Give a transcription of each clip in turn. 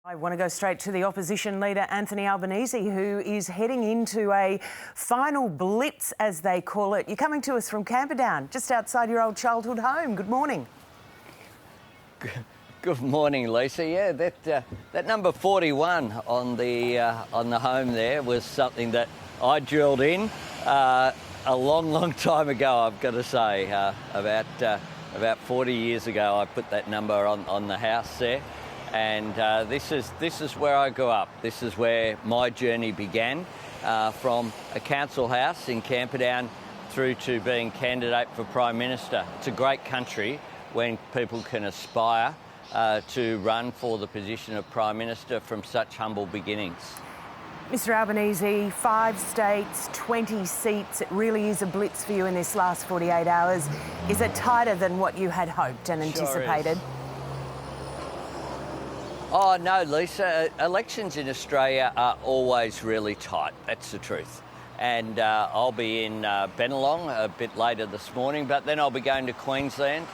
I want to go straight to the opposition leader, Anthony Albanese, who is heading into a final blitz, as they call it. You're coming to us from Camperdown, just outside your old childhood home. Good morning. Good morning, Lisa. Yeah, that number 41 on the home there was something that I drilled in a long time ago. I've got to say, about 40 years ago, I put that number on the house there. And this is where I grew up. This is where my journey began, from a council house in Camperdown through to being candidate for Prime Minister. It's a great country when people can aspire to run for the position of Prime Minister from such humble beginnings. Mr Albanese, 5 states, 20 seats. It really is a blitz for you in this last 48 hours. Is it tighter than what you had hoped and anticipated? Sure is. Oh, no, Lisa. Elections in Australia are always really tight. That's the truth. And I'll be in Bennelong a bit later this morning, but then I'll be going to Queensland,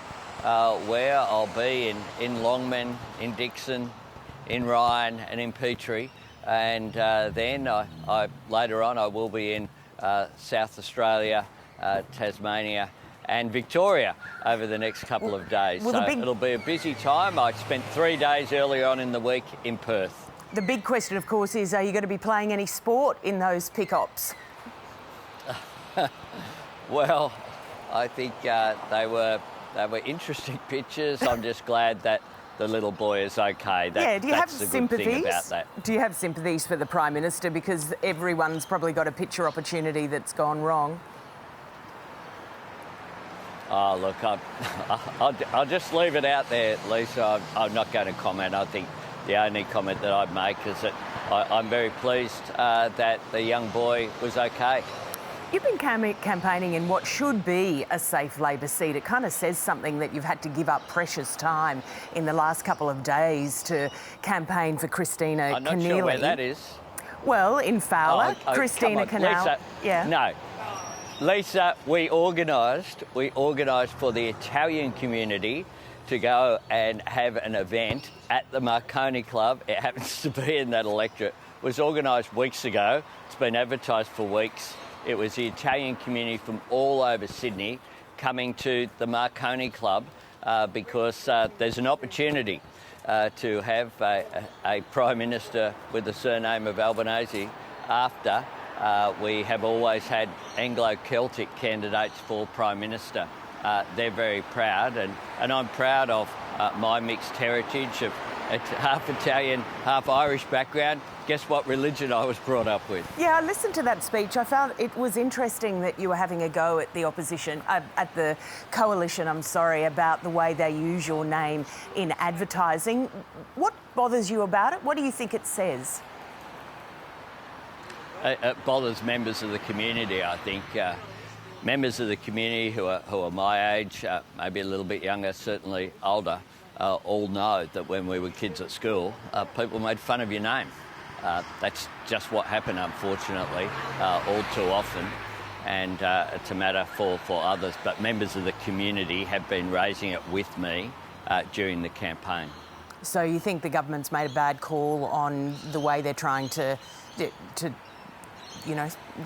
where I'll be in Longman, in Dixon, in Ryan and in Petrie. And then later on I will be in South Australia, Tasmania and Victoria over the next couple of days. So it'll be a busy time. I spent 3 days earlier on in the week in Perth. The big question, of course, is are you going to be playing any sport in those pick-ups? Well, I think they were interesting pictures. I'm just glad that the little boy is okay. Do you have that's the sympathies? good thing about that. Do you have sympathies for the Prime Minister? Because everyone's probably got a picture opportunity that's gone wrong. Oh, look, I'll just leave it out there, Lisa. I'm not going to comment. I think the only comment that I'd make is that I'm very pleased that the young boy was okay. You've been campaigning in what should be a safe Labor seat. It kind of says something that you've had to give up precious time in the last couple of days to campaign for Christina Keneally. I'm not sure where that is. Well, in Fowler, Christina Keneally. Lisa, yeah. No. Lisa, we organised for the Italian community to go and have an event at the Marconi Club. It happens to be in that electorate. It was organised weeks ago. It's been advertised for weeks. It was the Italian community from all over Sydney coming to the Marconi Club because there's an opportunity to have a Prime Minister with the surname of Albanese after we have always had Anglo-Celtic candidates for Prime Minister. They're very proud, and I'm proud of my mixed heritage of half Italian, half Irish background. Guess what religion I was brought up with? Yeah, I listened to that speech. I found it was interesting that you were having a go at the opposition, at the coalition, about the way they use your name in advertising. What bothers you about it? What do you think it says? It bothers members of the community, I think. Members of the community who are my age, maybe a little bit younger, certainly older, all know that when we were kids at school, people made fun of your name. That's just what happened, unfortunately, all too often. And it's a matter for others. But members of the community have been raising it with me during the campaign. So you think the government's made a bad call on the way they're trying to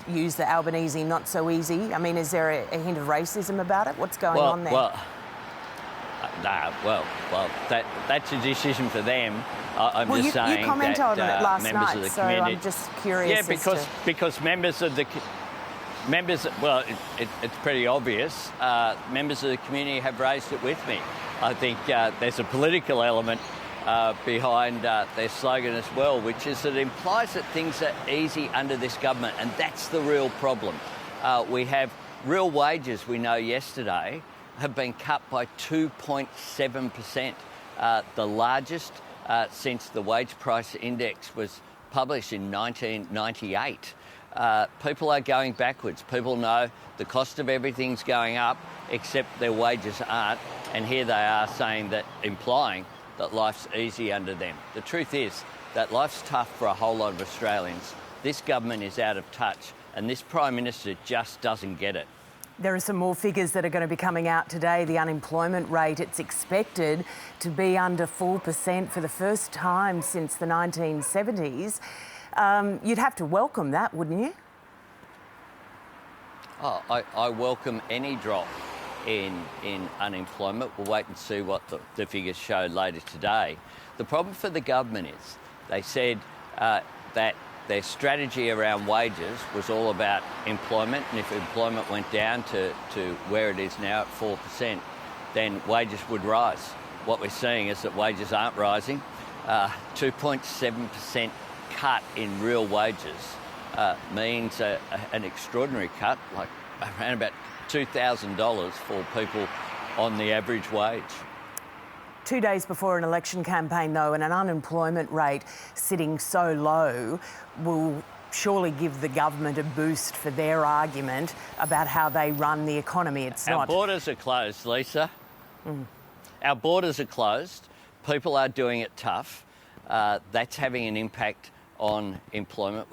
use the Albanese not so easy? I mean, is there a hint of racism about it? What's going on there? That's a decision for them. I'm just saying you commented on it last members night, of the so community. I'm just curious. Yeah, because members. Well, it's pretty obvious. Members of the community have raised it with me. I think there's a political element behind their slogan as well, which is that it implies that things are easy under this government, and that's the real problem. We have real wages, we know yesterday, have been cut by 2.7%, the largest since the wage price index was published in 1998. People are going backwards. People know the cost of everything's going up, except their wages aren't, and here they are saying that, implying that life's easy under them. The truth is that life's tough for a whole lot of Australians. This government is out of touch, and this Prime Minister just doesn't get it. There are some more figures that are going to be coming out today. The unemployment rate, it's expected to be under 4% for the first time since the 1970s. You'd have to welcome that, wouldn't you? Oh, I welcome any drop in unemployment. We'll wait and see what the figures show later today. The problem for the government is they said that their strategy around wages was all about employment, and if employment went down to where it is now at 4%, then wages would rise. What we're seeing is that wages aren't rising. 2.7% cut in real wages means an extraordinary cut, like around about $2,000 for people on the average wage. 2 days before an election campaign, though, and an unemployment rate sitting so low will surely give the government a boost for their argument about how they run the economy. Our borders are closed, Lisa. Our borders are closed. People are doing it tough. That's having an impact on employment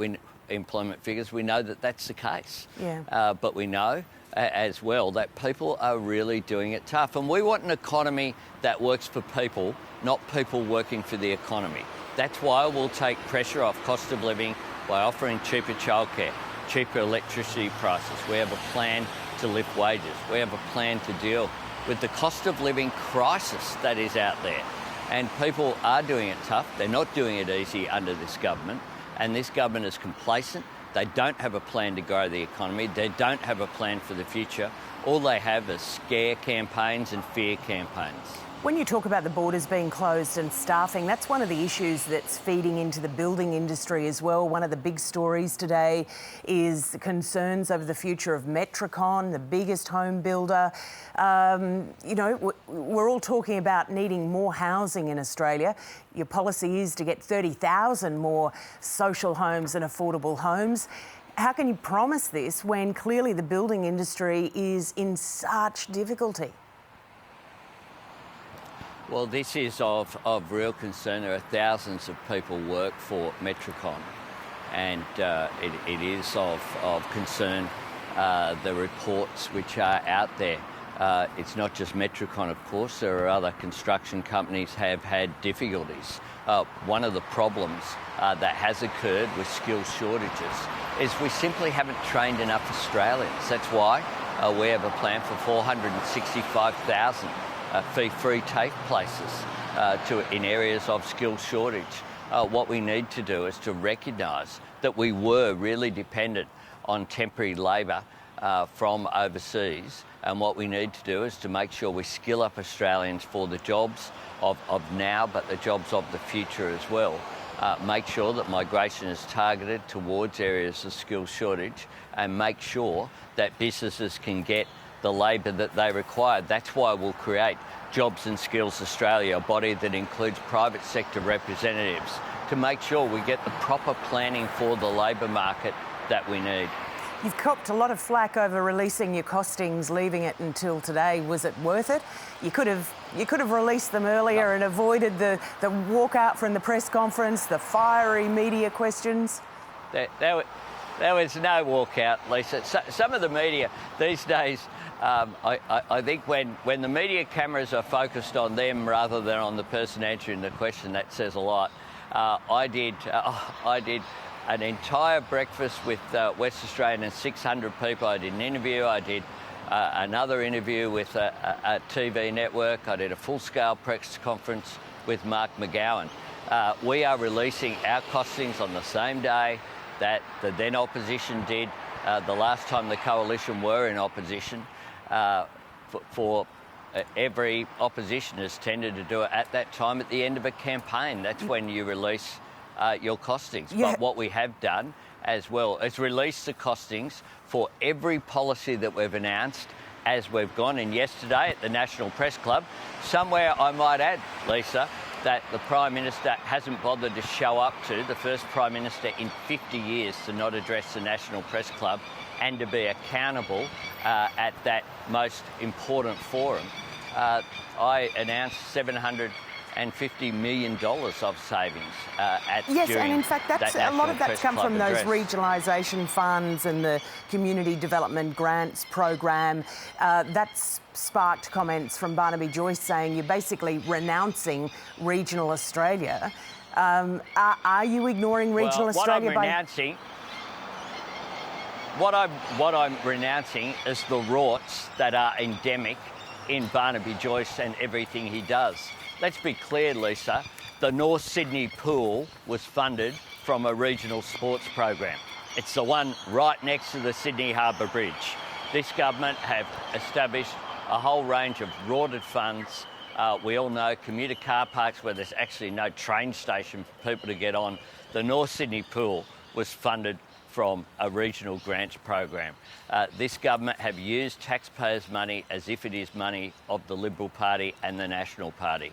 figures. We know that that's the case. Yeah. But we know as well that people are really doing it tough. And we want an economy that works for people, not people working for the economy. That's why we'll take pressure off cost of living by offering cheaper childcare, cheaper electricity prices. We have a plan to lift wages. We have a plan to deal with the cost of living crisis that is out there. And people are doing it tough. They're not doing it easy under this government. And this government is complacent. They don't have a plan to grow the economy. They don't have a plan for the future. All they have is scare campaigns and fear campaigns. When you talk about the borders being closed and staffing, that's one of the issues that's feeding into the building industry as well. One of the big stories today is concerns over the future of Metricon, the biggest home builder. We're all talking about needing more housing in Australia. Your policy is to get 30,000 more social homes and affordable homes. How can you promise this when clearly the building industry is in such difficulty? Well, this is of real concern. There are thousands of people work for Metricon, and it is of concern, the reports which are out there. It's not just Metricon, of course. There are other construction companies have had difficulties. One of the problems that has occurred with skills shortages is we simply haven't trained enough Australians. That's why we have a plan for 465,000 fee-free TAFE places in areas of skills shortage. What we need to do is to recognise that we were really dependent on temporary labour from overseas, and what we need to do is to make sure we skill up Australians for the jobs of now, but the jobs of the future as well. Make sure that migration is targeted towards areas of skills shortage, and make sure that businesses can get the labour that they require. That's why we'll create Jobs and Skills Australia, a body that includes private sector representatives, to make sure we get the proper planning for the labour market that we need. You've copped a lot of flack over releasing your costings, leaving it until today. Was it worth it? You could have released them earlier and avoided the walkout from the press conference, the fiery media questions. There was no walkout, Lisa. Some of the media these days, I think when the media cameras are focused on them rather than on the person answering the question, that says a lot. I did an entire breakfast with West Australian and 600 people. I did an interview. I did another interview with a TV network. I did a full-scale press conference with Mark McGowan. We are releasing our costings on the same day that the then opposition did. The last time the coalition were in opposition, every opposition has tended to do it at that time at the end of a campaign. That's when you release your costings. Yeah. But what we have done as well is release the costings for every policy that we've announced as we've gone. And yesterday at the National Press Club, somewhere I might add, Lisa, that the Prime Minister hasn't bothered to show up to, the first Prime Minister in 50 years to not address the National Press Club and to be accountable at that most important forum. I announced $750 $150 million of savings Yes, during and in fact, that's that a lot National of that's Press come Club from those address. regionalisation funds and the community development grants program. That's sparked comments from Barnaby Joyce saying you're basically renouncing regional Australia. Are you ignoring regional Australia? What I'm renouncing is the rorts that are endemic in Barnaby Joyce and everything he does. Let's be clear, Lisa, the North Sydney pool was funded from a regional sports program. It's the one right next to the Sydney Harbour Bridge. This government have established a whole range of rorted funds. We all know commuter car parks where there's actually no train station for people to get on. The North Sydney pool was funded from a regional grants program. This government have used taxpayers' money as if it is money of the Liberal Party and the National Party.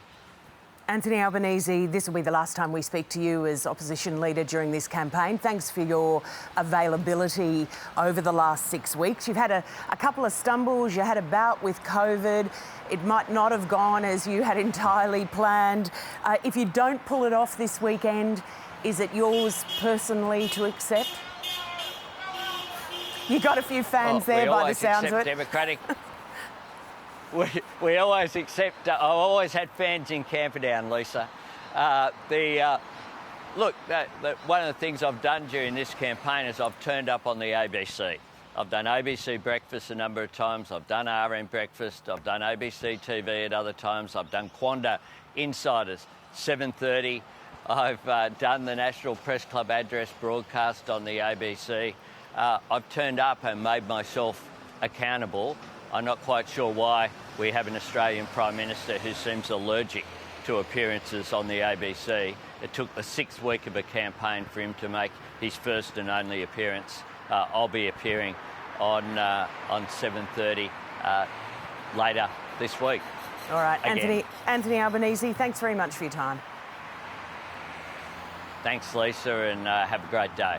Anthony Albanese, this will be the last time we speak to you as opposition leader during this campaign. Thanks for your availability over the last 6 weeks. You've had a couple of stumbles. You had a bout with COVID. It might not have gone as you had entirely planned. If you don't pull it off this weekend, is it yours personally to accept? You got a few fans there by the sounds of it. Democratic. We always accept. I've always had fans in Camperdown, Lisa. Look, one of the things I've done during this campaign is I've turned up on the ABC. I've done ABC Breakfast a number of times. I've done RM Breakfast. I've done ABC TV at other times. I've done Quanda Insiders 7:30. I've done the National Press Club address broadcast on the ABC. I've turned up and made myself accountable. I'm not quite sure why we have an Australian Prime Minister who seems allergic to appearances on the ABC. It took the 6th week of a campaign for him to make his first and only appearance. I'll be appearing on 7:30 later this week. All right, Again. Anthony Albanese, thanks very much for your time. Thanks, Lisa, and have a great day.